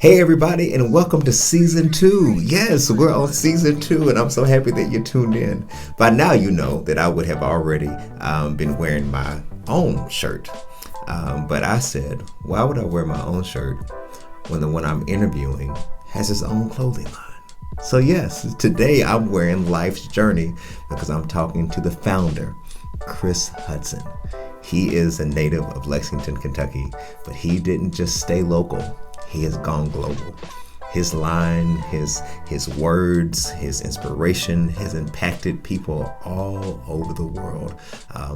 Hey everybody, and welcome to season 2. Yes, we're on season 2, and I'm so happy that you tuned in. By now you know that I would have already been wearing my own shirt. But I said, why would I wear my own shirt when the one I'm interviewing has his own clothing line? So yes, today I'm wearing Life's Journey because I'm talking to the founder, Chris Hudson. He is a native of Lexington, Kentucky, but he didn't just stay local. He has gone global. His line, his words, his inspiration has impacted people all over the world,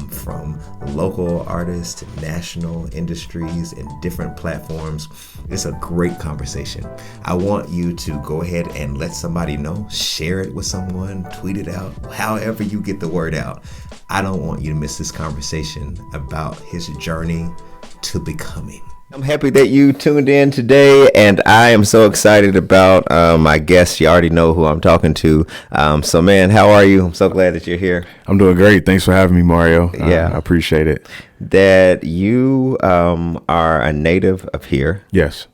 from local artists to national industries and different platforms. It's a great conversation. I want you to go ahead and let somebody know, share it with someone, tweet it out, however you get the word out. I don't want you to miss this conversation about his journey to becoming. I'm happy that you tuned in today, and I am so excited about my guest. You already know who I'm talking to. So, man, how are you? I'm so glad that you're here. I'm doing great. Thanks for having me, Mario. Yeah. I appreciate it. That you are a native of here. Yes.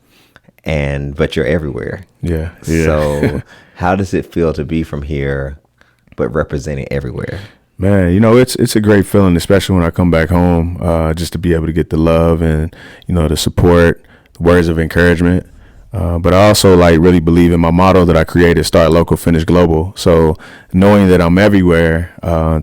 But you're everywhere. Yeah. So how does it feel to be from here but representing everywhere? Man, it's a great feeling, especially when I come back home, just to be able to get the love and, the support, the words of encouragement. But I also really believe in my motto that I created, start local, finish global. So knowing that I'm everywhere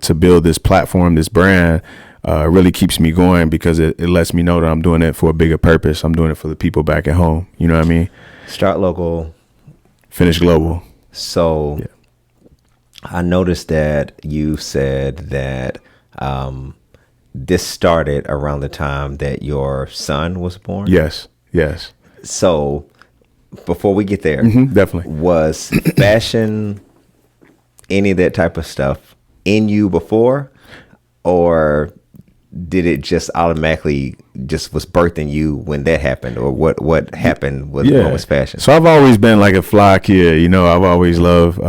to build this platform, this brand, really keeps me going because it lets me know that I'm doing it for a bigger purpose. I'm doing it for the people back at home. You know what I mean? Start local, finish global. So yeah. I noticed that you said that this started around the time that your son was born. Yes. So before we get there, definitely. Was fashion, any of that type of stuff in you before, or did it just automatically just was birthed in you when that happened, or what happened with what was fashion? So I've always been like a fly kid, I've always loved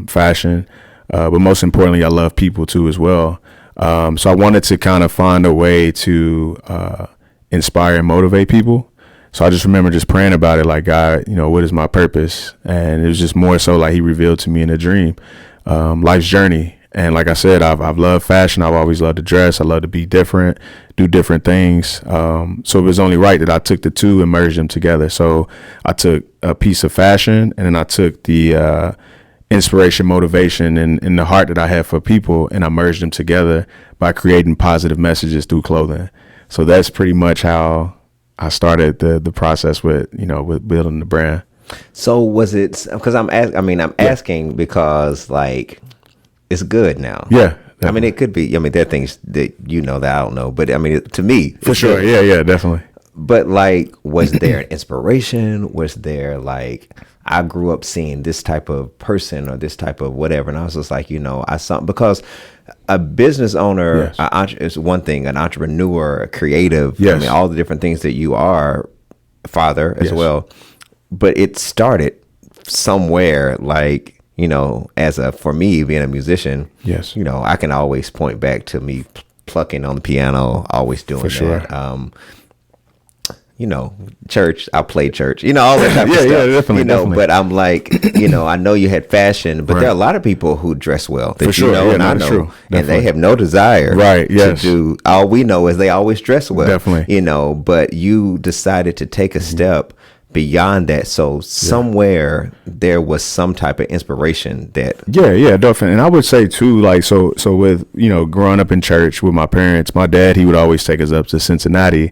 fashion, but most importantly, I love people too as well. So I wanted to kind of find a way to inspire and motivate people. So I just remember just praying about it, like, God, what is my purpose? And it was just more so like he revealed to me in a dream, life's journey. And like I said, I've loved fashion. I've always loved to dress. I love to be different, do different things. So it was only right that I took the two and merged them together. So I took a piece of fashion, and then I took the inspiration, motivation, and the heart that I have for people, and I merged them together by creating positive messages through clothing. So that's pretty much how I started the process with building the brand. So was it because I'm asking because it's good now. Yeah. Definitely. I mean, it could be. There are things that that I don't know, but to me, for sure. Good. Yeah, definitely. But was there an inspiration? Was there I grew up seeing this type of person or this type of whatever, and I was just I saw, because a business owner is one thing, an entrepreneur, a creative. Yes. All the different things that you are, father as well. But it started somewhere for me being a musician. Yes. I can always point back to me plucking on the piano, always doing for sure. that. Church, I played church, all that type of stuff. Yeah, definitely. But I'm I know you had fashion, but there are a lot of people who dress well that for sure. And I know, true. And they have no desire to do. All we know is they always dress well. Definitely. But you decided to take a step beyond that. So somewhere there was some type of inspiration that. Yeah, definitely. And I would say too, so with, growing up in church with my parents, my dad, he would always take us up to Cincinnati.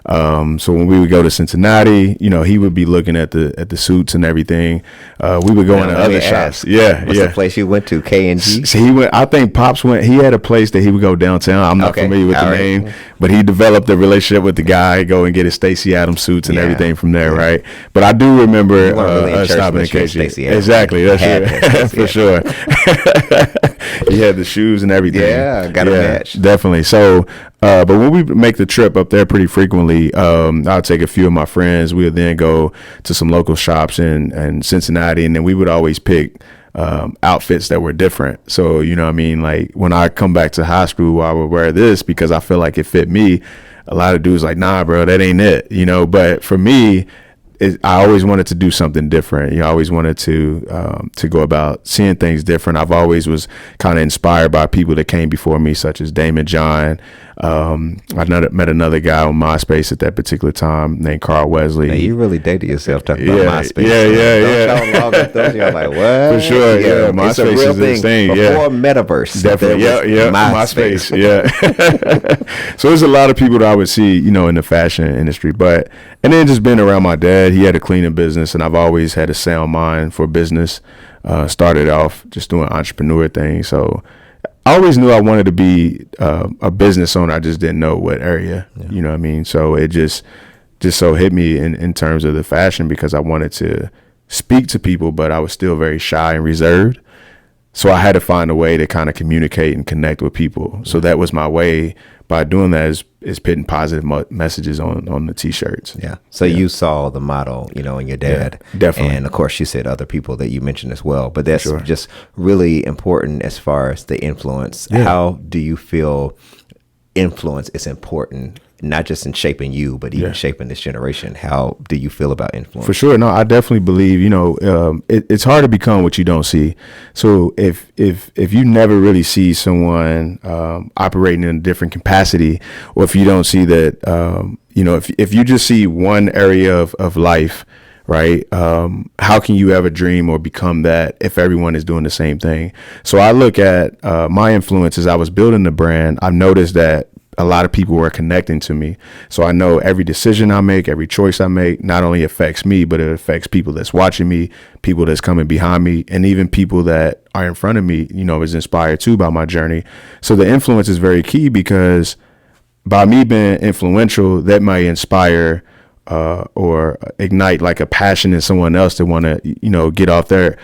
So when we would go to Cincinnati, he would be looking at the suits and everything. We would go into other shops. What's the place you went to? K&G? So he went. I think Pops went. He had a place that he would go downtown. I'm not familiar with the name, but he developed a relationship with the guy. Go and get his Stacey Adams suits and everything from there, right? But I do remember stopping at K&G. Exactly, that's it for sure. He had the shoes and everything. Yeah, got a match. Definitely. So, but when we make the trip up there pretty frequently, I'll take a few of my friends. We would then go to some local shops in Cincinnati, and then we would always pick outfits that were different. So, when I come back to high school, I would wear this because I feel like it fit me. A lot of dudes nah, bro, that ain't it. But for me, I always wanted to do something different. I always wanted to go about seeing things different. I've always was kind of inspired by people that came before me, such as Damon John. I met another guy on MySpace at that particular time named Carl Wesley. Now, you really dated yourself talking about MySpace. Yeah. You're like, what? For sure. Yeah, MySpace it's a real is thing. Before Metaverse. Definitely. MySpace. Yeah. So there's a lot of people that I would see, in the fashion industry, and then just being around my dad. He had a cleaning business, and I've always had a sound mind for business. Started off just doing entrepreneur things. So I always knew I wanted to be a business owner. I just didn't know what area, you know what I mean? So it just so hit me in terms of the fashion, because I wanted to speak to people, but I was still very shy and reserved. So I had to find a way to kind of communicate and connect with people. So that was my way. By doing that is putting positive messages on the T-shirts. Yeah. So you saw the model, in your dad. Yeah, definitely. And of course you said other people that you mentioned as well, but that's just really important as far as the influence. Yeah. How do you feel influence is important, not just in shaping you, but even shaping this generation? How do you feel about influence? For sure. No, I definitely believe, it's hard to become what you don't see. So if you never really see someone operating in a different capacity, or if you don't see that, if you just see one area of life, right? How can you ever dream or become that if everyone is doing the same thing? So I look at my influence as I was building the brand. I've noticed that a lot of people were connecting to me. So I know every decision I make, every choice I make, not only affects me, but it affects people that's watching me, people that's coming behind me, and even people that are in front of me, is inspired too by my journey. So the influence is very key, because by me being influential, that might inspire or ignite like a passion in someone else to want to, get off their,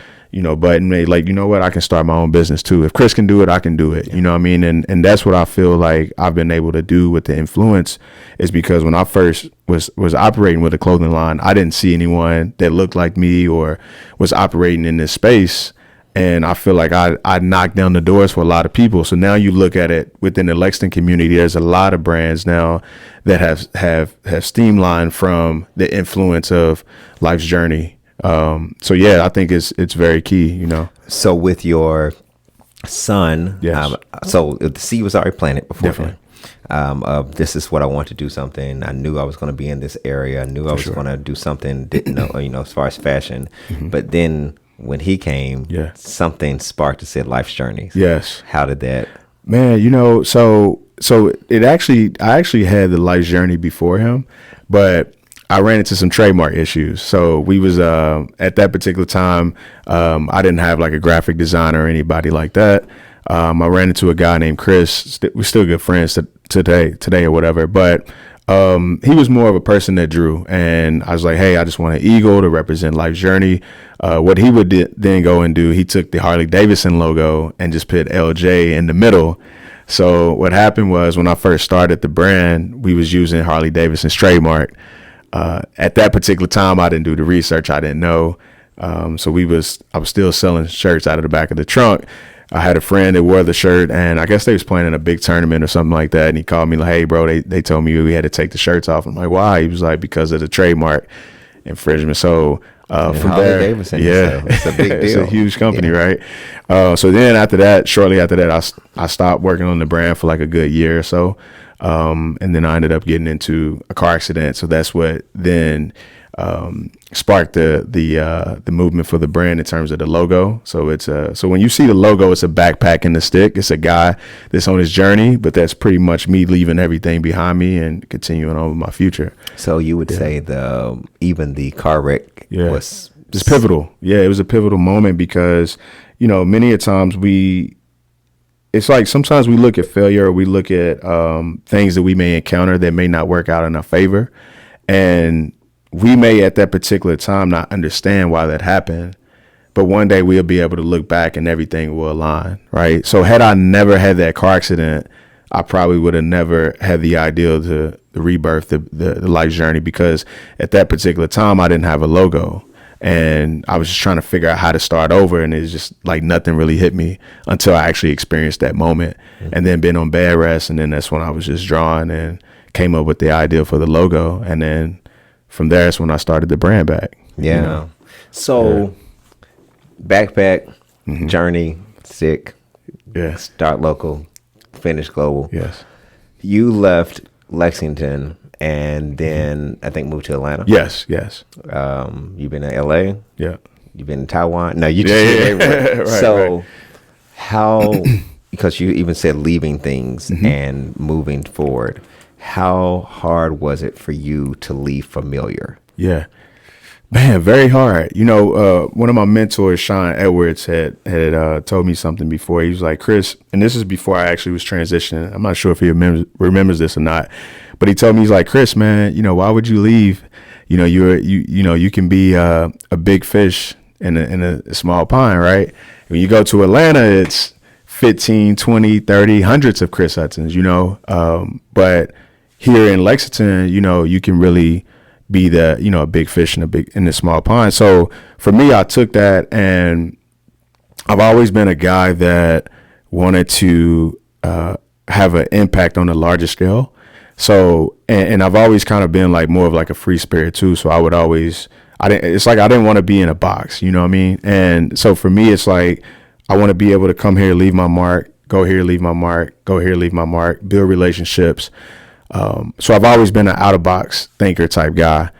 button. They like, what, I can start my own business too. If Chris can do it, I can do it. You know what I mean? And that's what I feel like I've been able to do with the influence, is because when I first was operating with a clothing line, I didn't see anyone that looked like me or was operating in this space. And I feel like I knocked down the doors for a lot of people. So now you look at it within the Lexington community, there's a lot of brands now that have streamlined from the influence of Life's Journey. So yeah, I think it's very key, So with your son, yes. So the seed was already planted before. Definitely. This is what I want to do something. I knew I was going to be in this area. I knew I was going to do something, didn't know, as far as fashion. Mm-hmm. But then when he came, something sparked to say Life's Journey. Yes. How did that? Man, so I actually had the Life's Journey before him, but I ran into some trademark issues. So we was at that particular time, I didn't have like a graphic designer or anybody like that. I ran into a guy named Chris. We're still good friends today or whatever. But he was more of a person that drew. And I was like, hey, I just want an eagle to represent Life's Journey. What he would then go and do, he took the Harley Davidson logo and just put LJ in the middle. So what happened was, when I first started the brand, we was using Harley Davidson's trademark. At that particular time, I didn't do the research. I didn't know. So I was still selling shirts out of the back of the trunk. I had a friend that wore the shirt, and I guess they was playing in a big tournament or something like that. And he called me like, hey, bro, they told me we had to take the shirts off. I'm like, why? He was like, because of the trademark infringement. So from Harley there, Davidson, it's a big deal. It's a huge company, right? So then shortly after that, I stopped working on the brand for like a good year or so. And then I ended up getting into a car accident. So that's what then sparked the movement for the brand in terms of the logo. So so when you see the logo, it's a backpack and a stick. It's a guy that's on his journey, but that's pretty much me leaving everything behind me and continuing on with my future. So you would say even the car wreck was just pivotal. Yeah, it was a pivotal moment, because many a times it's like sometimes we look at failure, or we look at things that we may encounter that may not work out in our favor, and we may at that particular time not understand why that happened, but one day we'll be able to look back and everything will align, right? So had I never had that car accident, I probably would have never had the idea to rebirth the Life's Journey, because at that particular time I didn't have a logo. And I was just trying to figure out how to start over, and it's just like nothing really hit me until I actually experienced that moment. Mm-hmm. And then been on bed rest, and then that's when I was just drawing and came up with the idea for the logo. And then from there, it's when I started the brand back. Yeah. You know? So backpack, journey, sick, Yeah. start local, finish global. Yes. You left Lexington and then I think moved to Atlanta. Yes. Yes. You've been in LA. Yeah. You've been in Taiwan. No, you just everywhere. Right, so right. how, because you even said leaving things and moving forward, how hard was it for you to leave familiar? Yeah. Man, very hard. You know, one of my mentors, Sean Edwards, had told me something before. He was like, Chris, and this is before I actually was transitioning. I'm not sure if he remembers this or not, but he told me, he's like, Chris, man, you know, why would you leave? You know, you can be a big fish in a small pond, right? When you go to Atlanta, it's 15, 20, 30, hundreds of Chris Hudsons, you know. But here in Lexington, you know, you can really be the, you know, a big fish in a small pond. So for me, I took that, and I've always been a guy that wanted to have an impact on a larger scale. So, and I've always kind of been like more of like a free spirit too. So I would always, it's like I didn't want to be in a box, you know what I mean? And so for me, it's like I want to be able to come here, leave my mark, go here, leave my mark, go here, leave my mark, build relationships. So I've always been an out of box thinker type guy.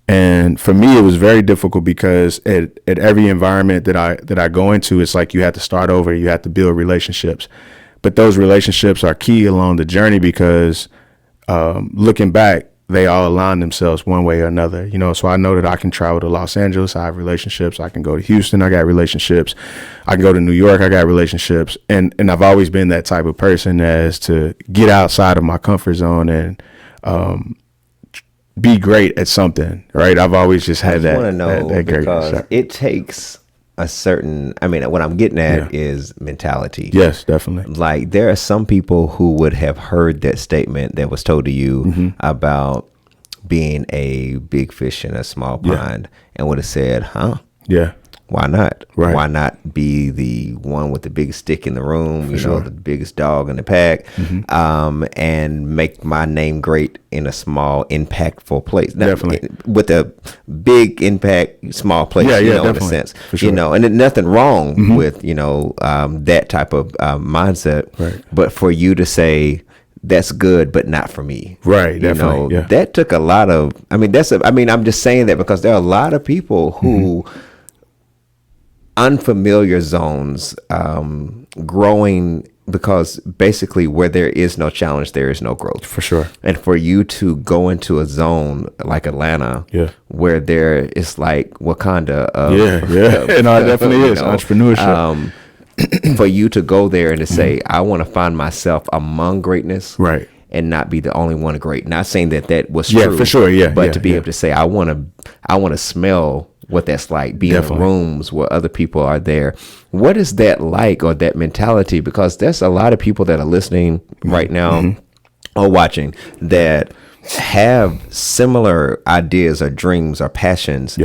And for me, it was very difficult because at every environment that I go into, it's like you have to start over. You have to build relationships. But those relationships are key along the journey because looking back, they all align themselves one way or another, you know. So I know that I can travel to Los Angeles. I have relationships. I can go to Houston. I got relationships. I can go to New York. I got relationships. And I've always been that type of person as to get outside of my comfort zone and be great at something, right? I've always just had that. I want to know that because it takes a certain, I mean, what I'm getting at is mentality. Yes, definitely. Like there are some people who would have heard that statement that was told to you about being a big fish in a small pond and would have said, huh? Yeah. Why not? Right. Why not be the one with the biggest stick in the room, you know, the biggest dog in the pack, and make my name great in a small, impactful place. Definitely. With a big impact, small place, you know, in a sense. For sure. You know, and nothing wrong with, you know, that type of mindset. Right. But for you to say, that's good, but not for me. Right. Definitely. You know, that took a lot of, I'm just saying that because there are a lot of people who, unfamiliar zones, growing, because basically where there is no challenge, there is no growth. For sure. And for you to go into a zone like Atlanta, where there is like Wakanda of, and it definitely is entrepreneurship. For you to go there and to say, I want to find myself among greatness, right, and not be the only one great. Not saying that was true, for sure, but to be able to say, I want to smell what that's like, be in rooms where other people are there. What is that like, or that mentality? Because there's a lot of people that are listening right now or watching that have similar ideas or dreams or passions,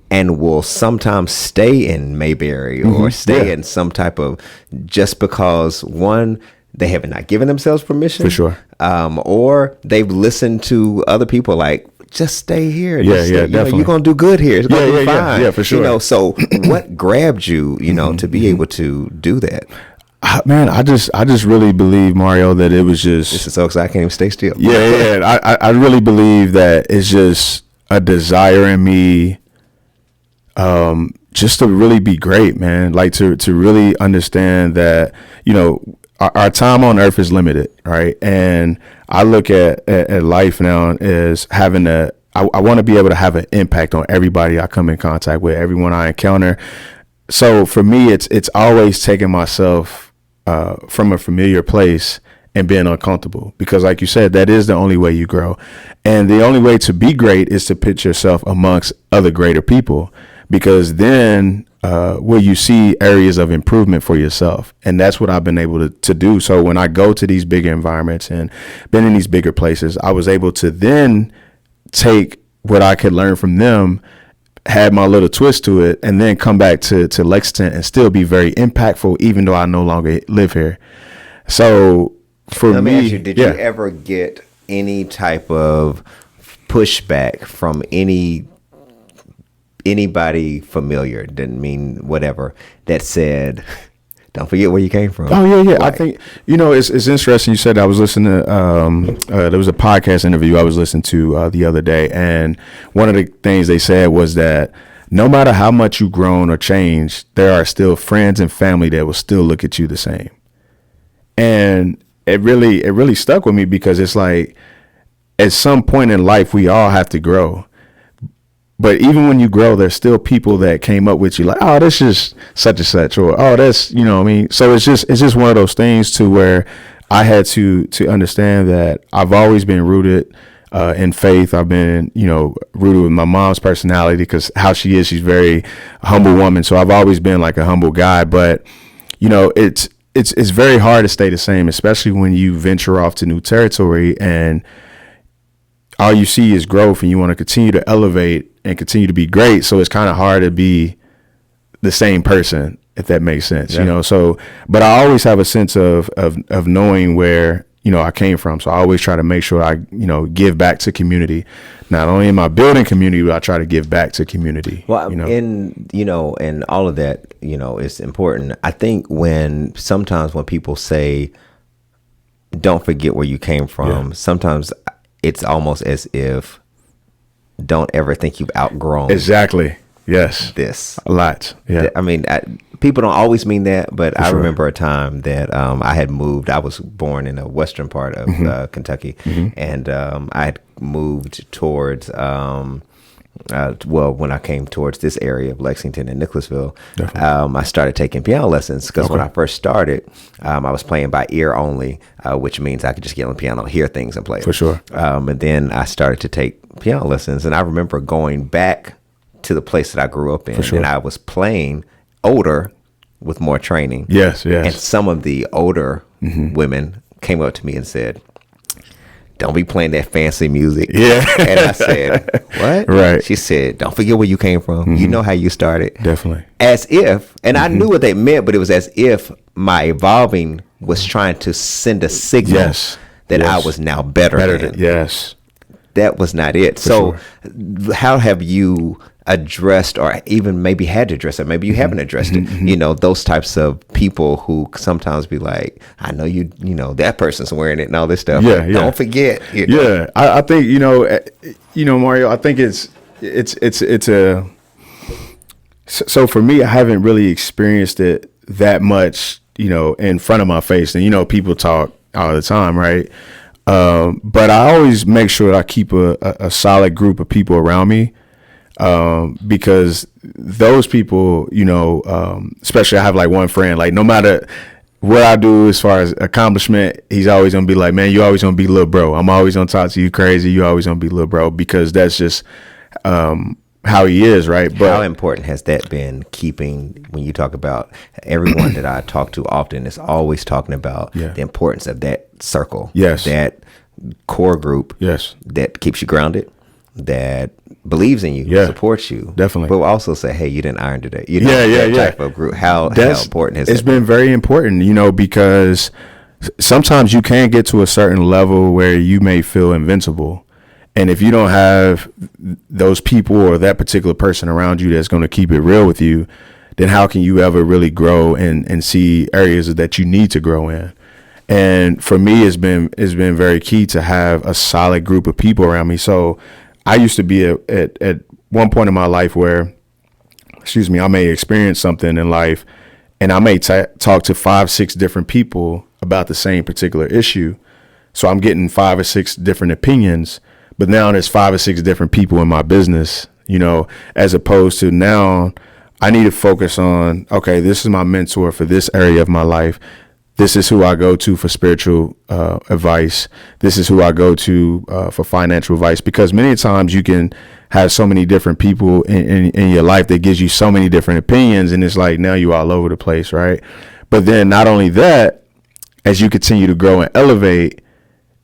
and will sometimes stay in Mayberry or stay in some type of, just because one, they have not given themselves permission, for sure, or they've listened to other people like, just stay here. Definitely. You're gonna do good here. It's gonna be fine. Yeah, for sure. You know, so what grabbed you, you know, to be able to do that? Man, I just really believe, Mario, that it was just. This is so exciting. I can't even stay still. I really believe that it's just a desire in me, just to really be great, man. Like to really understand that, you know, our time on earth is limited, right? And I look at life now as having I want to be able to have an impact on everybody I come in contact with, everyone I encounter. So for me, it's always taking myself from a familiar place and being uncomfortable, because like you said, that is the only way you grow. And the only way to be great is to put yourself amongst other greater people, because then will you see areas of improvement for yourself. And that's what I've been able to do. So when I go to these bigger environments and been in these bigger places, I was able to then take what I could learn from them, had my little twist to it, and then come back to Lexington and still be very impactful, even though I no longer live here. So for Let me, ask you, did you ever get any type of pushback from anybody familiar, didn't mean whatever, that said, don't forget where you came from? Oh yeah. Right. I think it's interesting. You said I was listening to there was a podcast interview I was listening to the other day, and one of the things they said was that no matter how much you've grown or changed, there are still friends and family that will still look at you the same. And it really stuck with me, because it's like at some point in life we all have to grow. But even when you grow, there's still people that came up with you like, oh, that's just such and such, or oh, that's, you know what I mean? So it's just one of those things to where I had to understand that I've always been rooted in faith. I've been, rooted with my mom's personality, because how she is, she's very humble woman. So I've always been like a humble guy. But, it's very hard to stay the same, especially when you venture off to new territory and all you see is growth, and you want to continue to elevate and continue to be great. So it's kind of hard to be the same person, if that makes sense, Yeah. So, but I always have a sense of knowing where, I came from. So I always try to make sure I, give back to community. Not only am I building community, but I try to give back to community. Well, and all of that, is important. I think sometimes when people say, don't forget where you came from, sometimes it's almost as if don't ever think you've outgrown. Exactly. Yes. This. A lot. Yeah. I mean, people don't always mean that, but For I sure. remember a time that I had moved. I was born in the western part of Kentucky, and I had moved towards, when I came towards this area of Lexington and Nicholasville, I started taking piano lessons, because when I first started, I was playing by ear only, which means I could just get on the piano, hear things, and play. For sure. And then I started to take piano lessons, and I remember going back to the place that I grew up in, and I was playing older with more training. Yes. And some of the older women came up to me and said, don't be playing that fancy music. Yeah. And I said, what? Right. She said, don't forget where you came from. You know how you started. Definitely. As if, and I knew what they meant, but it was as if my evolving was trying to send a signal that I was now better than. Yes. That was not it. How have you addressed, or even maybe had to address it, maybe you haven't addressed it, those types of people who sometimes be like, I know that person's wearing it and all this stuff. Yeah. Don't forget. Yeah. I think, Mario, I think it's a, so for me, I haven't really experienced it that much, in front of my face. And, people talk all the time, right? But I always make sure that I keep a solid group of people around me. Because those people, especially I have like one friend, like no matter what I do as far as accomplishment, he's always going to be like, man, you always going to be little bro. I'm always going to talk to you crazy. You always going to be little bro, because that's just, how he is. Right. But how important has that been, keeping, when you talk about everyone that I talk to often is always talking about the importance of that circle. Yes. That core group. Yes. That keeps you grounded, that believes in you, supports you. Definitely. But we'll also say, hey, you didn't iron today. That type of group. How important has it's that been very important, because sometimes you can get to a certain level where you may feel invincible. And if you don't have those people or that particular person around you that's going to keep it real with you, then how can you ever really grow and see areas that you need to grow in? And for me, it's been very key to have a solid group of people around me. So I used to be at one point in my life where, I may experience something in life, and I may talk to 5-6 different people about the same particular issue. So I'm getting 5 or 6 different opinions, but now there's 5 or 6 different people in my business, as opposed to now I need to focus on, okay, this is my mentor for this area of my life. This is who I go to for spiritual advice. This is who I go to for financial advice, because many times you can have so many different people in your life that gives you so many different opinions. And it's like now you're all over the place. Right. But then not only that, as you continue to grow and elevate,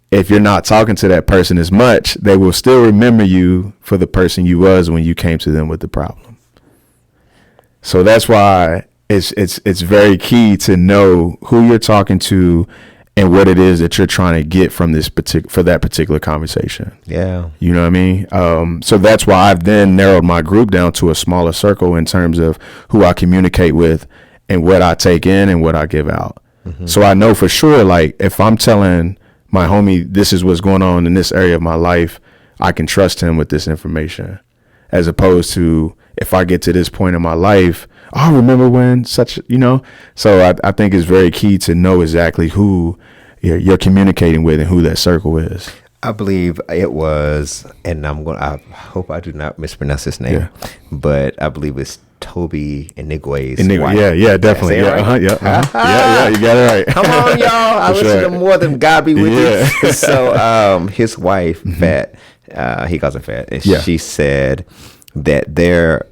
if you're not talking to that person as much, they will still remember you for the person you was when you came to them with the problem. So that's why it's very key to know who you're talking to and what it is that you're trying to get from that particular conversation. Yeah. You know what I mean? So that's why I've then narrowed my group down to a smaller circle in terms of who I communicate with and what I take in and what I give out. Mm-hmm. So I know for sure, like, if I'm telling my homie, this is what's going on in this area of my life, I can trust him with this information, as opposed to if I get to this point in my life, oh, remember when such, so I think it's very key to know exactly who you're communicating with and who that circle is. I believe it was, and I hope I do not mispronounce his name, but I believe it's Toby Inigwe's wife. Yeah, definitely. Yeah, yeah, you got it right. Come on, y'all. I listen to more than God be with you. So his wife, Fat, he calls her Fat, and she said that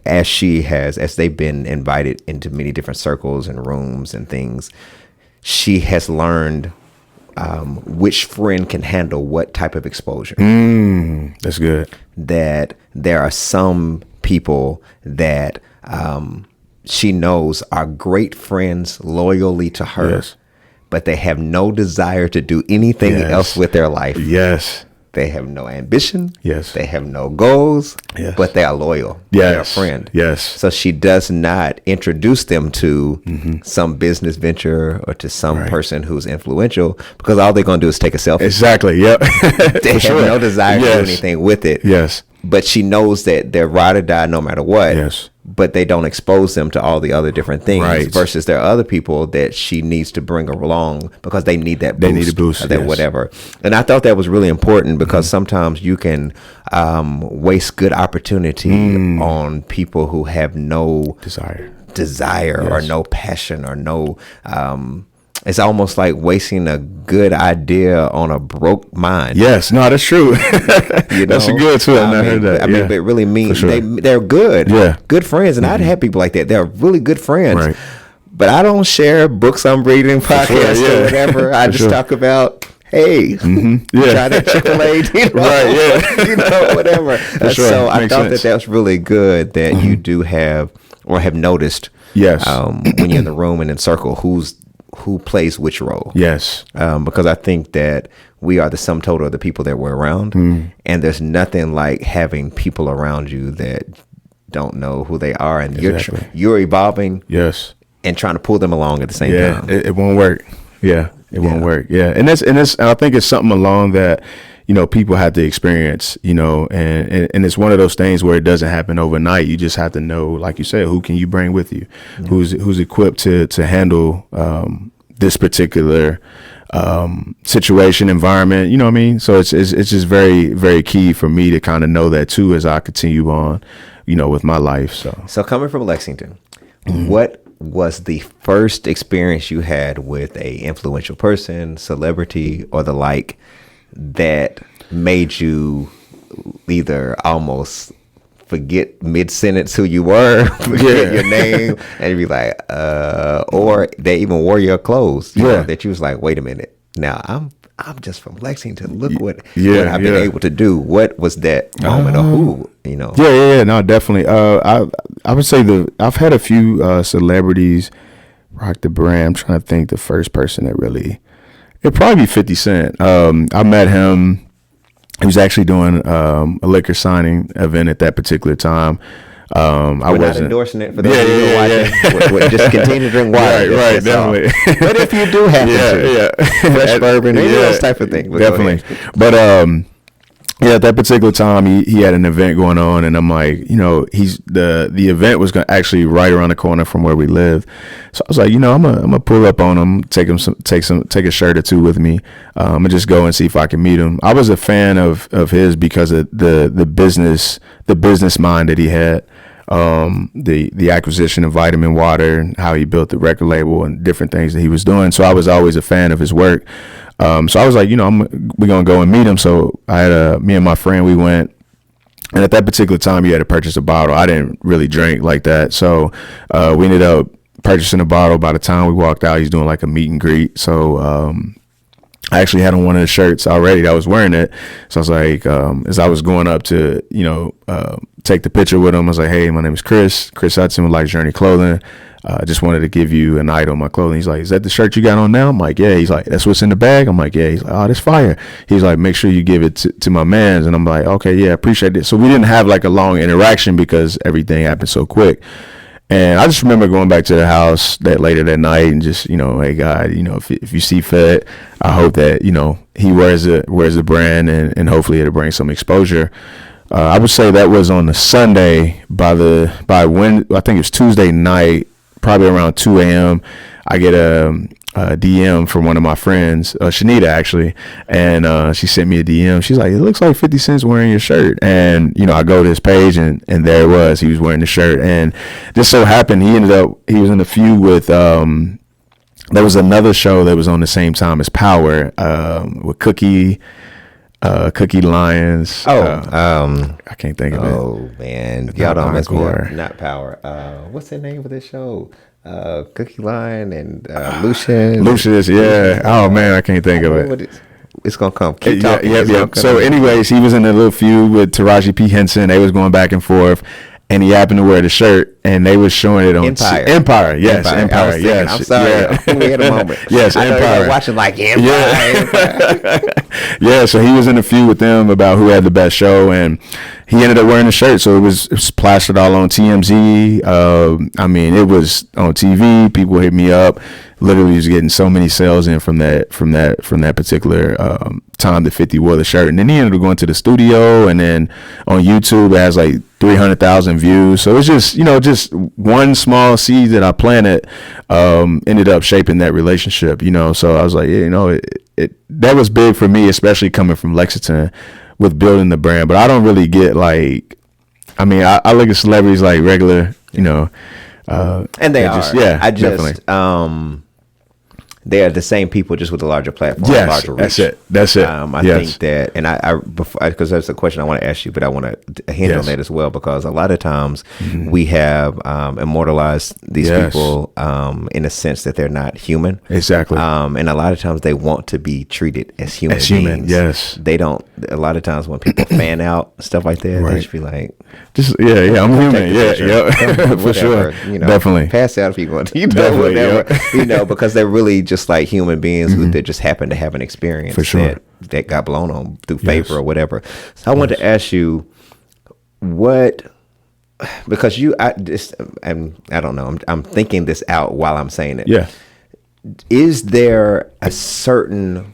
as they've been invited into many different circles and rooms and things, she has learned which friend can handle what type of exposure. That's good. That there are some people that she knows are great friends loyally to her, but they have no desire to do anything else with their life. Yes. They have no ambition. Yes. They have no goals. Yes. But they are loyal. Yes. They're a friend. Yes. So she does not introduce them to some business venture or to some person who's influential, because all they're going to do is take a selfie. Exactly. Yep. They have no desire to do anything with it. Yes. But she knows that they're ride or die no matter what. Yes. But they don't expose them to all the other different things. Right. Versus there are other people that she needs to bring along because they need that boost. They need a boost. Or that whatever. And I thought that was really important, because sometimes you can waste good opportunity on people who have no desire or no passion or no it's almost like wasting a good idea on a broke mind. Yes, no, that's true. That's a good too. I've not heard that. I mean, but it really means they're good. Yeah. Good friends. And I'd have people like that. They're really good friends. Right. But I don't share books I'm reading, podcasts or whatever. I just talk about, hey, try that Chick-fil-A, right, whatever. So I thought that was really good that you do have or have noticed when you're in the room and in circle who plays which role. Yes. Because I think that we are the sum total of the people that we're around. And there's nothing like having people around you that don't know who they are. And you're evolving. Yes. And trying to pull them along at the same time. It won't work. Yeah. It won't work. Yeah. And I think it's something along that, people have to experience, and it's one of those things where it doesn't happen overnight. You just have to know, like you said, who can you bring with you, who's equipped to handle this particular situation, environment. You know what I mean? So it's just very, very key for me to kind of know that too as I continue on, with my life. So coming from Lexington, what was the first experience you had with a influential person, celebrity, or the like, that made you either almost forget mid-sentence who you were, forget your name, and be like, or they even wore your clothes, that you was like, wait a minute, now I'm just from Lexington. Look what I've been able to do. What was that moment, or who, Yeah, no, definitely. I would say I've had a few celebrities rock the brand. I'm trying to think the first person that really. It'd probably be 50 Cent. I met him. He was actually doing a liquor signing event at that particular time. We're not endorsing it for those who are watching. Just continue to drink water. Right, definitely. But if you do happen to, fresh bourbon, those type of things. Definitely. But at that particular time, he had an event going on, and I'm like, he's the event was actually right around the corner from where we live. So I was like, I'm gonna pull up on him, take a shirt or two with me, and just go and see if I can meet him. I was a fan of his because of the business mind that he had. The acquisition of Vitamin Water and how he built the record label and different things that he was doing. So I was always a fan of his work. So I was like, we're going to go and meet him. So I had me and my friend, we went, and at that particular time you had to purchase a bottle. I didn't really drink like that. So, we ended up purchasing a bottle. By the time we walked out, he's doing like a meet and greet. So, I actually had on one of the shirts already that was wearing it. So I was like, as I was going up to, take the picture with him, I was like, hey, my name is Chris Hudson with Like Journey Clothing. Just wanted to give you an item on my clothing. He's like, is that the shirt you got on now? I'm like, yeah. He's like, that's what's in the bag? I'm like, yeah. He's like, oh, that's fire. He's like, make sure you give it to my mans. And I'm like, okay, yeah, appreciate it. So we didn't have like a long interaction because everything happened so quick. And I just remember going back to the house later that night and just, hey God, if you see fit, I hope that, he wears the brand and hopefully it'll bring some exposure. I would say that was on the Sunday. By when I think it was Tuesday night, probably around 2 a.m. I get a DM from one of my friends, Shanita actually, and she sent me a DM. She's like, it looks like 50 Cent's wearing your shirt. And I go to his page and there it was. He was wearing the shirt, and just so happened he was in a feud with there was another show that was on the same time as Power with Cookie Lions. I can't think of it. Oh man, y'all don't mess me up. Not Power. What's the name of this show? Cookie Lion and Lucius, yeah. Oh man, I can't think of it. It's gonna come. Keep talking. Yeah. So, anyways, he was in a little feud with Taraji P. Henson. They was going back and forth, and he happened to wear the shirt, and they was showing it on Empire. Yes, Empire. Yes. I'm sorry. Yeah. We had a moment. Yes, I Empire. Watching like Empire. Yeah. So he was in a feud with them about who had the best show, and he ended up wearing the shirt. So it was plastered all on TMZ. It was on TV. People hit me up. Literally was getting so many sales in from that particular time that 50 wore the shirt. And then he ended up going to the studio, and then on YouTube it has like 300,000 views. So it's just, just one small seed that I planted ended up shaping that relationship, So I was like, that was big for me, especially coming from Lexington with building the brand. But I don't really get I look at celebrities like regular, and they are. Definitely. They are the same people, just with a larger platform, yes, larger reach. That's it. I think that, and I before, because there's a question I want to ask you, but I want to hint on that as well, because a lot of times we have immortalized these people in a sense that they're not human. Exactly. And a lot of times they want to be treated as human beings. Yes. They don't. A lot of times when people fan out stuff like that, they just be like, I'm human. Yeah, for sure. Definitely. Pass out if you want to, whatever. Because they're really just like human beings who they just happen to have an experience that got blown on through favor or whatever. So I wanted to ask you because I don't know. I'm thinking this out while I'm saying it. Yeah. Is there a certain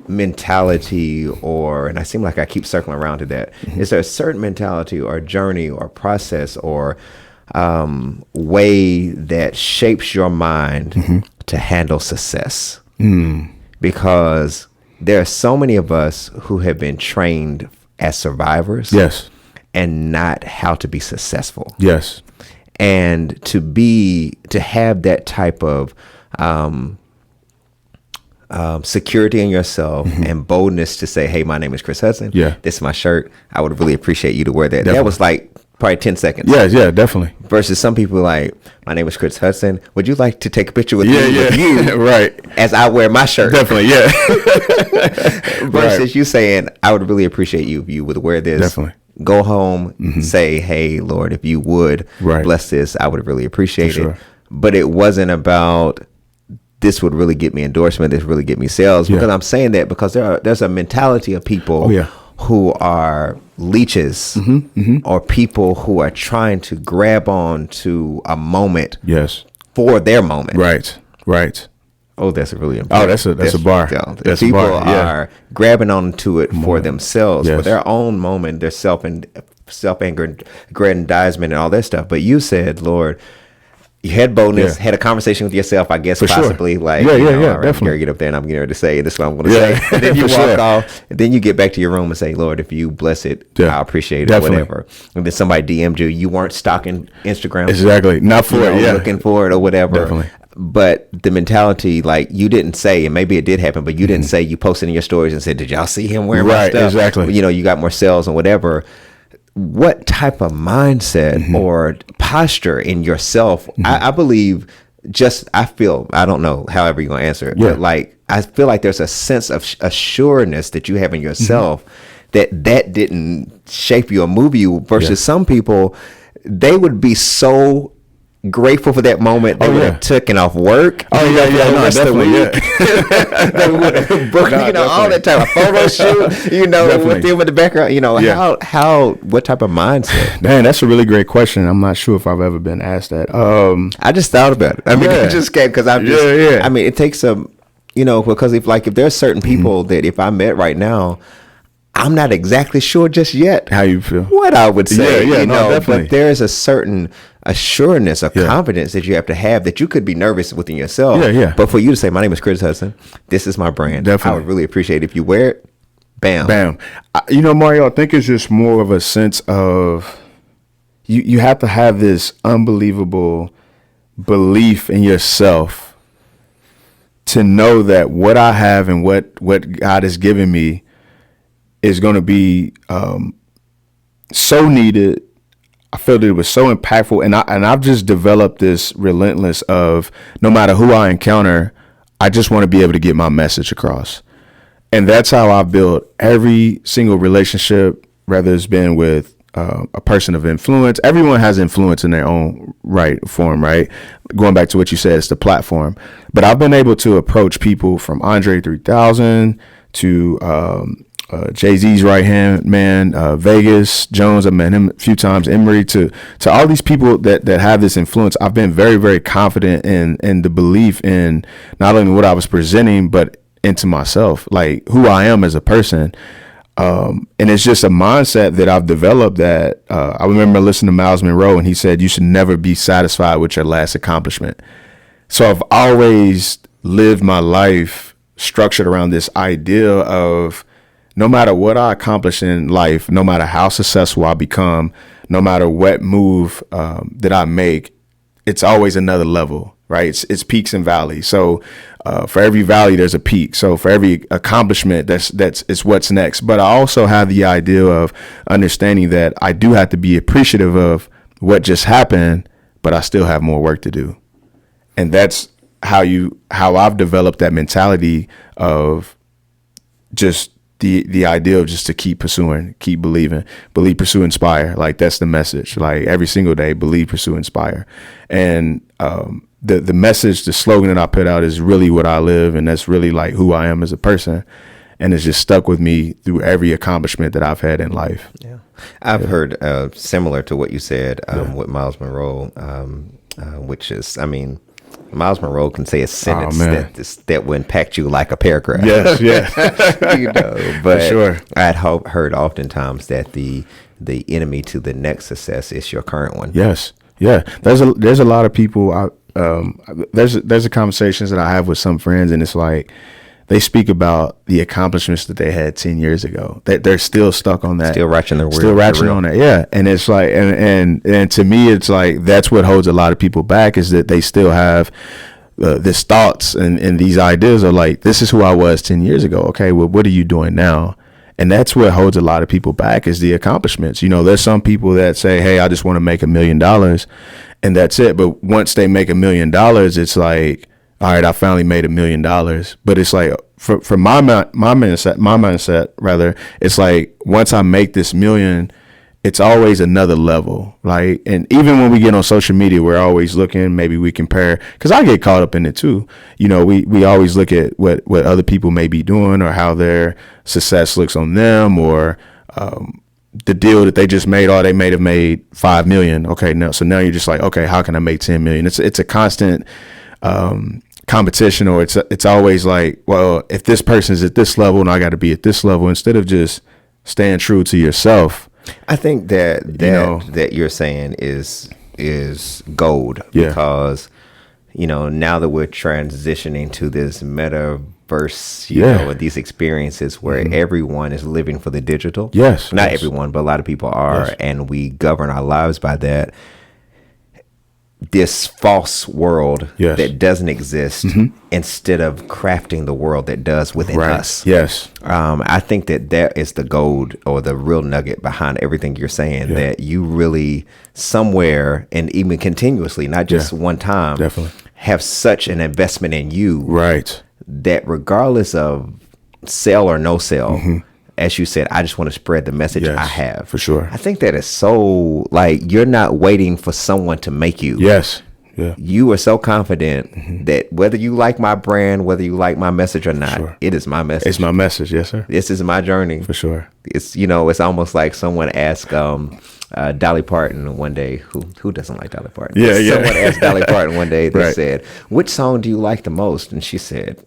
mentality and I seem like I keep circling around to that. Is there a certain mentality or journey or process or way that shapes your mind to handle success? Because there are so many of us who have been trained as survivors, and not how to be successful, and to have that type of security in yourself and boldness to say, hey, my name is Chris Hudson. This is my shirt. I would really appreciate you to wear that. Definitely. That was like probably 10 seconds. Yeah, definitely. Versus some people like, my name is Chris Hudson. Would you like to take a picture with me? With you, right? As I wear my shirt. Definitely, yeah. Versus you saying, I would really appreciate you if you would wear this. Definitely. Go home, say, hey, Lord, if you would bless this, I would really appreciate it. But it wasn't about, this would really get me endorsement, this really get me sales. Because I'm saying that because there's a mentality of people who are leeches or people who are trying to grab on to a moment for their moment. Right. Oh, that's a really important. Oh, that's a bar. That's people a bar, are grabbing onto it for themselves, for their own moment, their self-aggrandizement and all that stuff. But you said, Lord, you had boldness, had a conversation with yourself, I guess, possibly. Like, definitely. Get up there and I'm getting ready to say, this is what I'm going to say. And then you walk off, and then you get back to your room and say, Lord, if you bless it, I appreciate it, whatever. And then somebody DM'd you, you weren't stalking Instagram. Exactly. Not for it, looking for it or whatever. Definitely. But the mentality, like, you didn't say, and maybe it did happen, but you didn't say, you posted in your stories and said, did y'all see him wearing my stuff? Exactly. You got more sales and whatever. What type of mindset or posture in yourself, I believe, I don't know, however you're going to answer it, but like, I feel like there's a sense of assuredness that you have in yourself that didn't shape you or move you versus some people, they would be so grateful for that moment. They would have taken off work. Oh yeah, no, definitely. They would have booked, all that time, a photo shoot, with them in the background. What type of mindset? Man, that's a really great question. I'm not sure if I've ever been asked that. I just thought about it. I mean, it just came because I'm just. I mean, it takes some, because if there's certain people that if I met right now, I'm not exactly sure just yet how you feel, what I would say, definitely. But there is a certain assuredness, a confidence that you have to have that you could be nervous within yourself. But for you to say, my name is Chris Hudson, this is my brand. Definitely. I would really appreciate if you wear it. Bam. Mario, I think it's just more of a sense of you have to have this unbelievable belief in yourself to know that what I have and what God has given me is going to be so needed. I felt it was so impactful, and I've just developed this relentless of no matter who I encounter, I just want to be able to get my message across, and that's how I built every single relationship. Whether it's been with a person of influence, everyone has influence in their own form, right? Going back to what you said, it's the platform. But I've been able to approach people from Andre 3000 to Jay-Z's right hand man, Vegas Jones. I met him a few times. Emery, to all these people that have this influence. I've been very, very confident in the belief in not only what I was presenting, but into myself, like who I am as a person. And it's just a mindset that I've developed that I remember listening to Miles Monroe, and he said, you should never be satisfied with your last accomplishment. So I've always lived my life structured around this idea of no matter what I accomplish in life, no matter how successful I become, no matter what move that I make, it's always another level, right? It's peaks and valleys. So for every valley, there's a peak. So for every accomplishment, it's what's next. But I also have the idea of understanding that I do have to be appreciative of what just happened, but I still have more work to do. And that's how I've developed that mentality of just the idea of just to keep pursuing, keep believing, believe, pursue, inspire. Like that's the message. Like every single day, believe, pursue, inspire. And the message, the slogan that I put out is really what I live, and that's really like who I am as a person. And it's just stuck with me through every accomplishment that I've had in life. Yeah, I've heard similar to what you said with Miles Monroe, which is, I mean, Miles Monroe can say a sentence that will impact you like a paragraph. Yes. But for sure. I'd heard oftentimes that the enemy to the next success is your current one. Yes. Yeah. There's a lot of people. There's a conversations that I have with some friends, and it's like they speak about the accomplishments that they had 10 years ago. They're still stuck on that. Still ratcheting on that. Yeah. And it's like, and to me, it's like, that's what holds a lot of people back, is that they still have this thoughts and these ideas of like, this is who I was 10 years ago. Okay, well, what are you doing now? And that's what holds a lot of people back, is the accomplishments. There's some people that say, hey, I just want to make $1 million, and that's it. But once they make $1 million, it's like, all right, I finally made $1 million. But it's like, for my mindset rather, it's like, once I make this million, it's always another level. Like, and even when we get on social media, we're always looking, maybe we compare, because I get caught up in it too. We always look at what other people may be doing, or how their success looks on them, or the deal that they just made. They may have made 5 million. Okay, now you're just like, okay, how can I make 10 million? It's a constant competition, or it's always like, well, if this person's at this level and I got to be at this level, instead of just staying true to yourself. I think that you're saying is gold, because now that we're transitioning to this metaverse, and these experiences where everyone is living for the digital. Yes, not everyone, but a lot of people are, and we govern our lives by that. This false world that doesn't exist, instead of crafting the world that does within us. Yes. I think that is the gold, or the real nugget behind everything you're saying, that you really somewhere, and even continuously, not just one time, definitely have such an investment in you. Right. That regardless of sell or no sell, as you said, I just want to spread the message I have. For sure. I think that is so, like, you're not waiting for someone to make you. Yes. Yeah. You are so confident that whether you like my brand, whether you like my message or not, it is my message. It's my message. Yes, sir. This is my journey. For sure. It's, it's almost like someone asked Dolly Parton one day, who doesn't like Dolly Parton? Yeah, yeah. Someone asked Dolly Parton one day, they Right. said, which song do you like the most? And she said,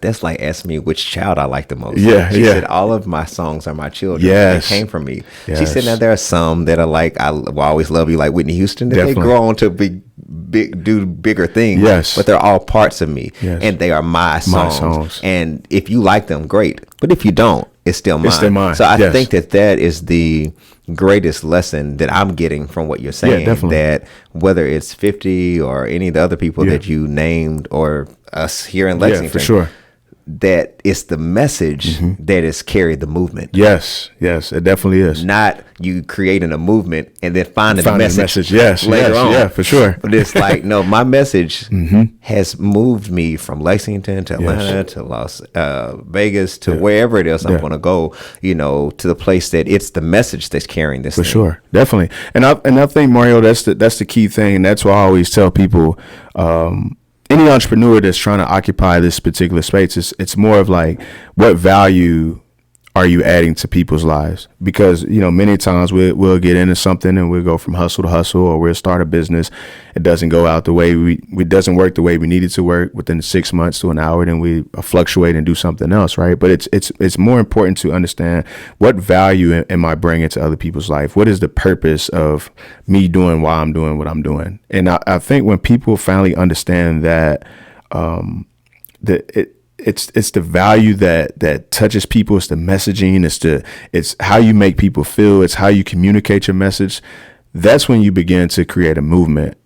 that's like asking me which child I like the most. Yeah, she yeah. said, all of my songs are my children. Yes. They came from me. Yes. She said, now there are some that are like, I will always love you, like Whitney Houston, that Definitely. they grow on to do bigger things. Yes. But they're all parts of me. Yes. And they are my songs. And if you like them, great. But if you don't, it's still mine. It's still mine. So I Yes. think that is the greatest lesson that I'm getting from what you're saying. definitely. That whether it's 50 or any of the other people that you named or us here in Lexington, for sure. that it's the message that has carried the movement. Yes, it definitely is. Not you creating a movement and then finding the message Yes, later on. Yeah, for sure. But it's like, no, my message has moved me from Lexington to Atlanta to Las Vegas to wherever it is I'm going to go, to the place that it's the message that's carrying this For thing. sure, definitely. And I think, Mario, that's the key thing, and that's why I always tell people, any entrepreneur that's trying to occupy this particular space, it's more of like, what value are you adding to people's lives? Because, many times we'll get into something and we'll go from hustle to hustle, or we'll start a business. It doesn't go out the way it doesn't work the way we need it to work within 6 months to an hour. Then we fluctuate and do something else. Right. But it's more important to understand, what value am I bringing to other people's life? What is the purpose of me doing why I'm doing what I'm doing? And I think when people finally understand that, it's the value that touches people. It's the messaging. It's how you make people feel. It's how you communicate your message. That's when you begin to create a movement.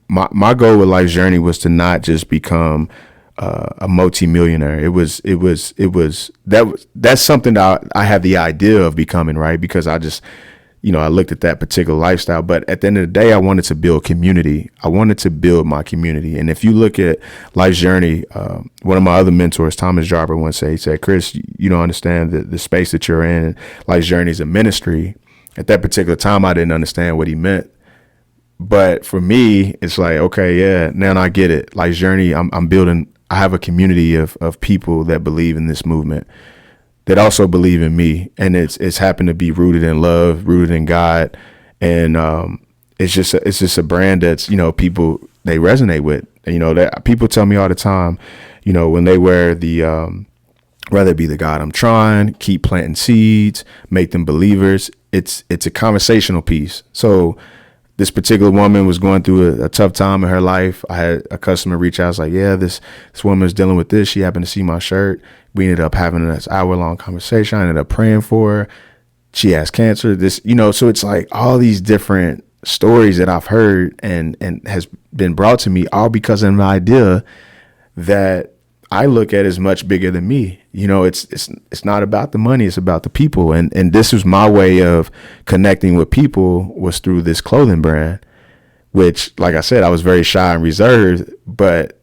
My goal with Life's Journey was to not just become a multimillionaire. That's something that I have the idea of becoming, right? Because I just, I looked at that particular lifestyle, but at the end of the day, I wanted to build community. I wanted to build my community. And if you look at Life's Journey, one of my other mentors, Thomas Jarber, once said, he said, Chris, you don't understand the space that you're in. Life's Journey is a ministry. At that particular time, I didn't understand what he meant. But for me, it's like, okay, yeah, now I get it. Life's Journey, I'm building, I have a community of people that believe in this movement, that also believe in me, and it's happened to be rooted in love, rooted in God, and it's just a brand that's, people, they resonate with. That people tell me all the time, when they wear the whether it be the God I'm trying, keep planting seeds, make them believers. It's a conversational piece. So this particular woman was going through a tough time in her life. I had a customer reach out. I was like, yeah, this woman's dealing with this. She happened to see my shirt. We ended up having this hour-long conversation. I ended up praying for her. She has cancer. So it's like all these different stories that I've heard and has been brought to me, all because of an idea that I look at as much bigger than me. It's not about the money. It's about the people. And this was my way of connecting with people, was through this clothing brand, which, like I said, I was very shy and reserved, but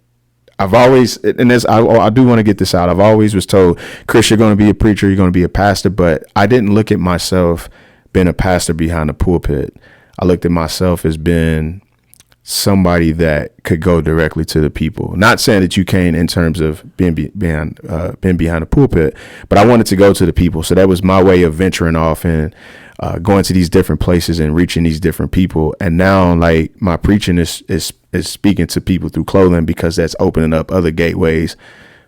I've always, and this, I do want to get this out. I've always was told, Chris, you're going to be a preacher, you're going to be a pastor, but I didn't look at myself being a pastor behind the pulpit. I looked at myself as being somebody that could go directly to the people. Not saying that you can't in terms of being behind the pulpit, but I wanted to go to the people. So that was my way of venturing off and going to these different places and reaching these different people. And now, like, my preaching is speaking to people through clothing, because that's opening up other gateways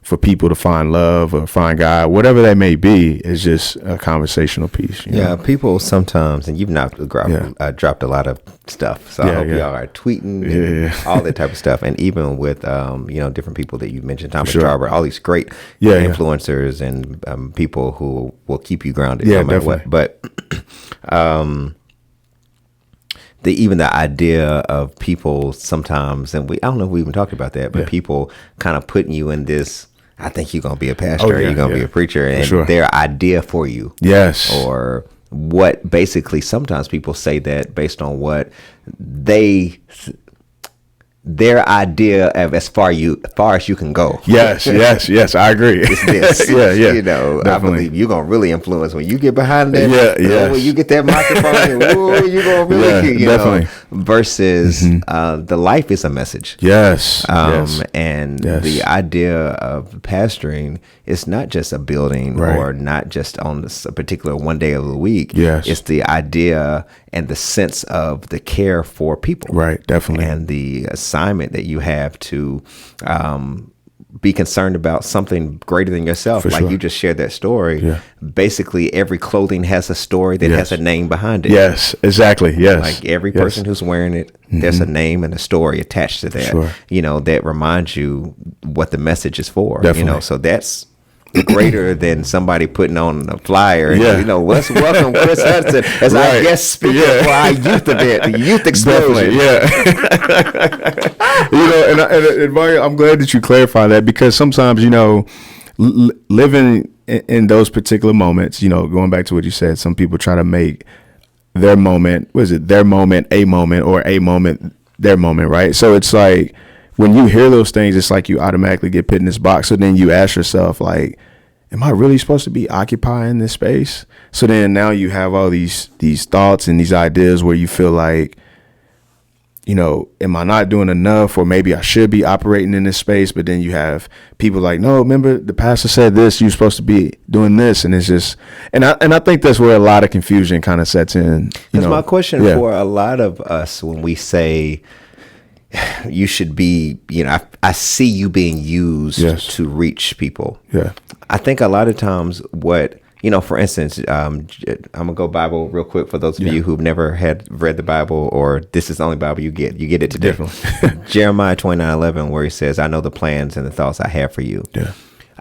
for people to find love or find God, whatever that may be. Is just a conversational piece. Yeah, people sometimes, and you've not dropped a lot of stuff, so I hope y'all are tweeting and all that type of stuff. And even with different people that you mentioned, Thomas Jarber, all these great influencers and people who will keep you grounded no matter what. But even the idea of people sometimes, and I don't know if we even talked about that, but people kind of putting you in this, I think you're going to be a pastor, or you're going to be a preacher, and their idea for you. Yes. Or what, basically, sometimes people say that based on what their idea of as far as you can go. Yes, I agree. It's this. Definitely. I believe you're gonna really influence when you get behind that. When you get that microphone, you're gonna really, versus the life is a message. Yes. And the idea of pastoring is not just a building or not just on a particular one day of the week. Yes. It's the idea and the sense of the care for people. Right. Definitely. And the assignment that you have to be concerned about something greater than yourself. For like sure. you just shared that story. Yeah. Basically, every clothing has a story that has a name behind it. Yes, exactly. Yes. Like every person who's wearing it, there's a name and a story attached to that. Sure. You know, that reminds you what the message is for. Definitely. You know, so that's greater than somebody putting on a flyer. And, you know, welcome Chris Hudson as our guest speaker for our youth event, the youth explosion. You know, and Mario, I'm glad that you clarify that, because sometimes, you know, living in those particular moments, you know, going back to what you said, some people try to make their moment, their moment, a moment, or a moment, their moment, right? So it's like, when you hear those things, it's like you automatically get put in this box. So then you ask yourself, like, am I really supposed to be occupying this space? So then now you have all these thoughts and these ideas where you feel like, you know, am I not doing enough? Or maybe I should be operating in this space. But then you have people like, no, remember the pastor said this, you're supposed to be doing this. And it's just, and I think that's where a lot of confusion kind of sets in. That's my question for a lot of us when we say, you should be, you know, I see you being used to reach people. Yeah. I think a lot of times what, you know, for instance, I'm going to go Bible real quick for those of you who've never read the Bible, or this is the only Bible you get it today. Definitely. Jeremiah 29:11, where he says, I know the plans and the thoughts I have for you. Yeah.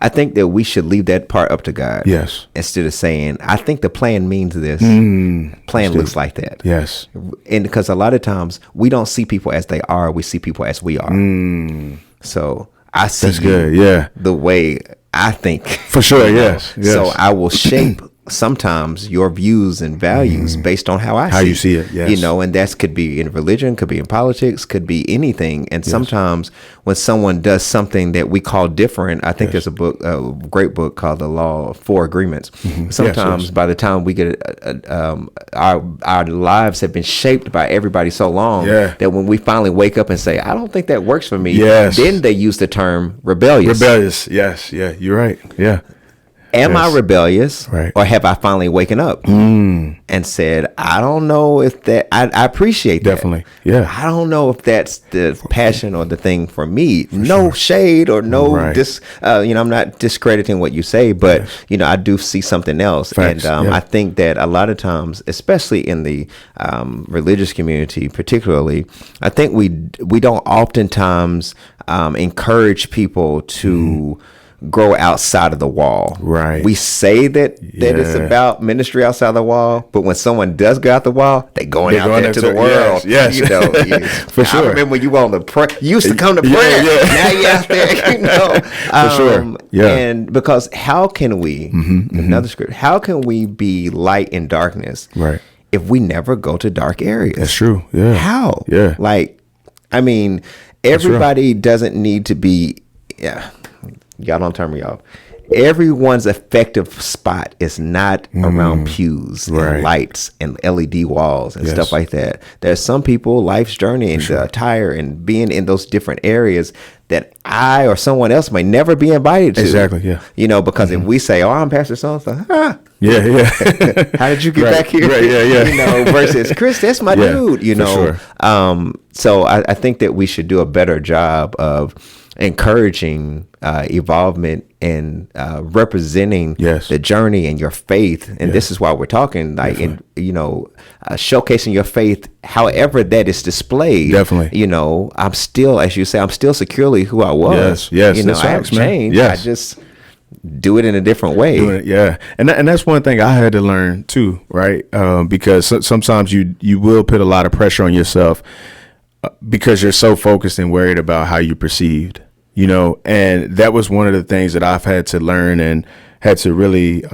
I think that we should leave that part up to God. Yes. Instead of saying, I think the plan means this. Plan looks like that. Yes. And because a lot of times we don't see people as they are, we see people as we are. So I see the way I think. For sure, yes. So I will shape sometimes your views and values based on how you see it. Yes. You know, and that could be in religion, could be in politics, could be anything. And sometimes when someone does something that we call different, I think there's a great book called The Law of Four Agreements. Sometimes by the time we get our lives have been shaped by everybody so long that when we finally wake up and say, I don't think that works for me, then they use the term rebellious. Yes. Yeah, you're right. Yeah. Am I rebellious, or have I finally waken up and said, I don't know if that, I appreciate that. Definitely. Yeah. I don't know if that's the passion or the thing for me. No shade or no, you know, I'm not discrediting what you say, but, you know, I do see something else. Facts. And I think that a lot of times, especially in the religious community, particularly, I think we don't oftentimes encourage people to grow outside of the wall. Right. We say that it's about ministry outside the wall, but when someone does go out the wall, they're going out there to the world. Yes. You know, for sure. I remember when you were on the prayer, you used to come to prayer. Now you're out there, you know. For sure. Yeah. And because how can we, another script, how can we be light in darkness if we never go to dark areas? That's true. Yeah. How? Yeah. Like, I mean, everybody doesn't need to be, y'all don't turn me off. Everyone's effective spot is not around pews and lights and LED walls and stuff like that. There's some people, life's journey and the attire and being in those different areas that I or someone else may never be invited to. Exactly, yeah. You know, because if we say, oh, I'm Pastor so-and-so, how did you get back here? You know, versus, Chris, that's my dude, you know. Sure. So I think that we should do a better job of encouraging evolvement and representing the journey and your faith. And this is why we're talking, like, in, you know, showcasing your faith, however that is displayed. Definitely. You know, I'm still, as you say, I'm still securely who I was. Yes. You know, I haven't changed. Yes. I just do it in a different way. And that's one thing I had to learn too, right? Because sometimes you will put a lot of pressure on yourself because you're so focused and worried about how you're perceived. You know, and that was one of the things that I've had to learn and had to really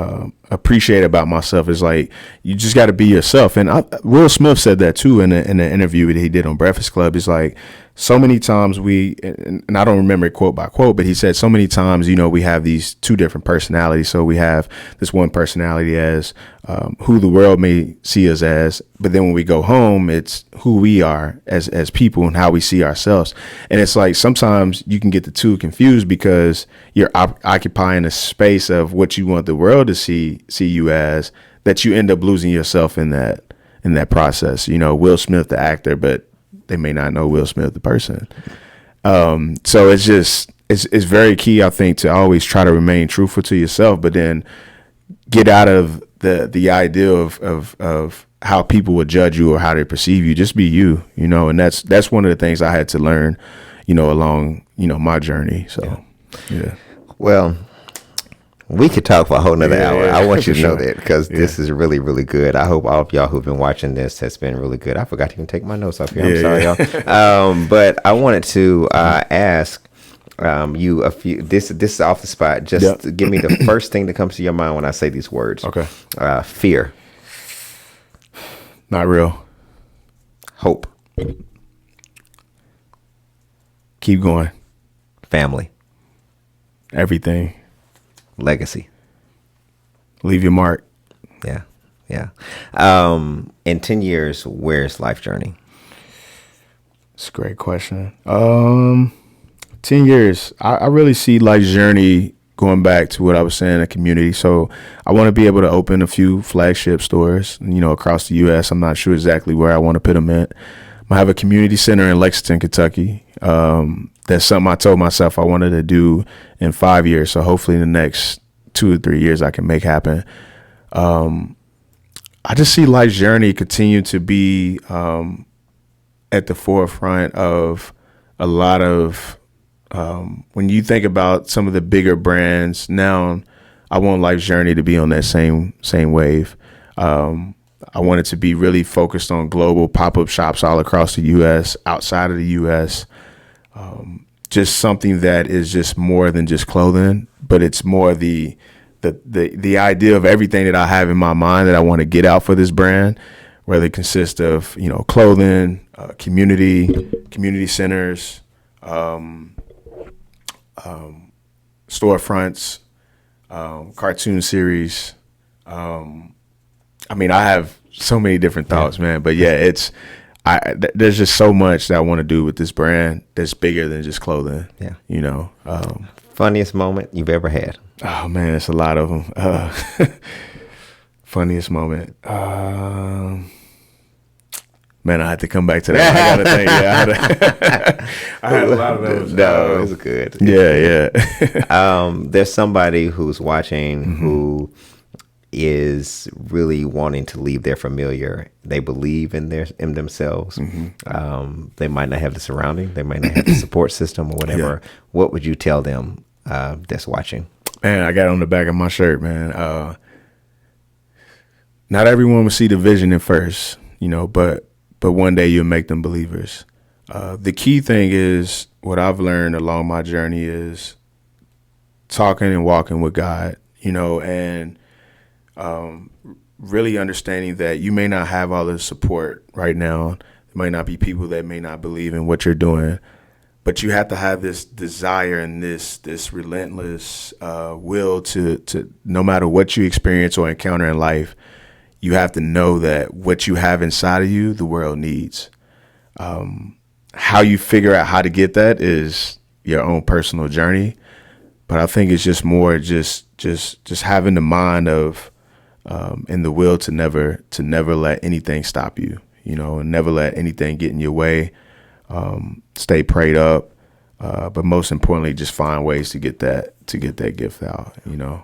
appreciate about myself, is like, you just got to be yourself. And Will Smith said that too in an interview that he did on Breakfast Club. It's like, so many times and I don't remember it quote by quote, but he said so many times, we have these two different personalities. So we have this one personality as who the world may see us as, but then when we go home, it's who we are as people and how we see ourselves. And it's like sometimes you can get the two confused because you're occupying a space of what you want the world to see you as, that you end up losing yourself in that process. Will Smith, the actor, but they may not know Will Smith, the person. So it's very key, I think, to always try to remain truthful to yourself, but then get out of the idea of how people would judge you or how they perceive you. Just be you, and that's one of the things I had to learn, along, my journey. So, yeah. Well, we could talk for a whole nother hour. I want you to know that because this is really, really good. I hope all of y'all who've been watching this has been really good. I forgot to even take my notes off here. I'm sorry, y'all. But I wanted to ask you a few. This is off the spot. Just give me the first thing that comes to your mind when I say these words. Okay. Fear. Not real. Hope. Keep going. Family. Everything. Legacy. Leave your mark. Yeah. In 10 years, where's Life Journey? It's a great question. 10 years, I really see Life's Journey going back to what I was saying, a community. So I want to be able to open a few flagship stores, across the U.S. I'm not sure exactly where I want to put them at. I have a community center in Lexington, Kentucky. That's something I told myself I wanted to do in 5 years. So hopefully in the next 2 or 3 years I can make happen. I just see Life's Journey continue to be at the forefront of a lot of when you think about some of the bigger brands now. I want Life's Journey to be on that same wave. I want it to be really focused on global pop-up shops all across the U.S., outside of the U.S., just something that is just more than just clothing, but it's more the idea of everything that I have in my mind that I want to get out for this brand, whether it consists of, clothing, community centers, storefronts, cartoon series. I have so many different thoughts, man, but yeah, there's just so much that I want to do with this brand that's bigger than just clothing. Yeah. Funniest moment you've ever had? Oh man, it's a lot of them. Funniest moment. Man, I had to come back to that. I gotta think. I had a lot of those. No, it was good. Yeah. There's somebody who's watching who is really wanting to leave their familiar. They believe in themselves. They might not have the surrounding. They might not have the support system or whatever. Yeah. What would you tell them that's watching? Man, I got it on the back of my shirt, man. Not everyone will see the vision at first, but one day you'll make them believers. The key thing is what I've learned along my journey is talking and walking with God, and really understanding that you may not have all the support right now. There might not be people that may not believe in what you're doing, but you have to have this desire and this relentless will to no matter what you experience or encounter in life, you have to know that what you have inside of you, the world needs. How you figure out how to get that is your own personal journey. But I think it's just more just having the mind of and the will to never let anything stop you, and never let anything get in your way. Stay prayed up, but most importantly, just find ways to get that gift out. Yeah.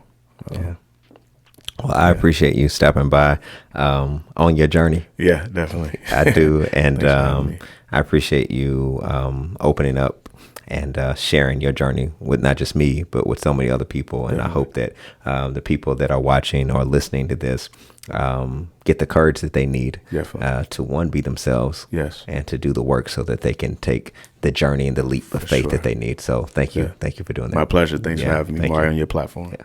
Well, I appreciate you stopping by on your journey. Yeah, definitely. I do, and I appreciate you opening up and sharing your journey with not just me, but with so many other people. And I hope that the people that are watching or listening to this get the courage that they need to, one, be themselves, and to do the work so that they can take the journey and the leap of faith that they need. So thank you. Thank you for doing that. My pleasure. Thanks for having me, Mario, on your platform. Yeah.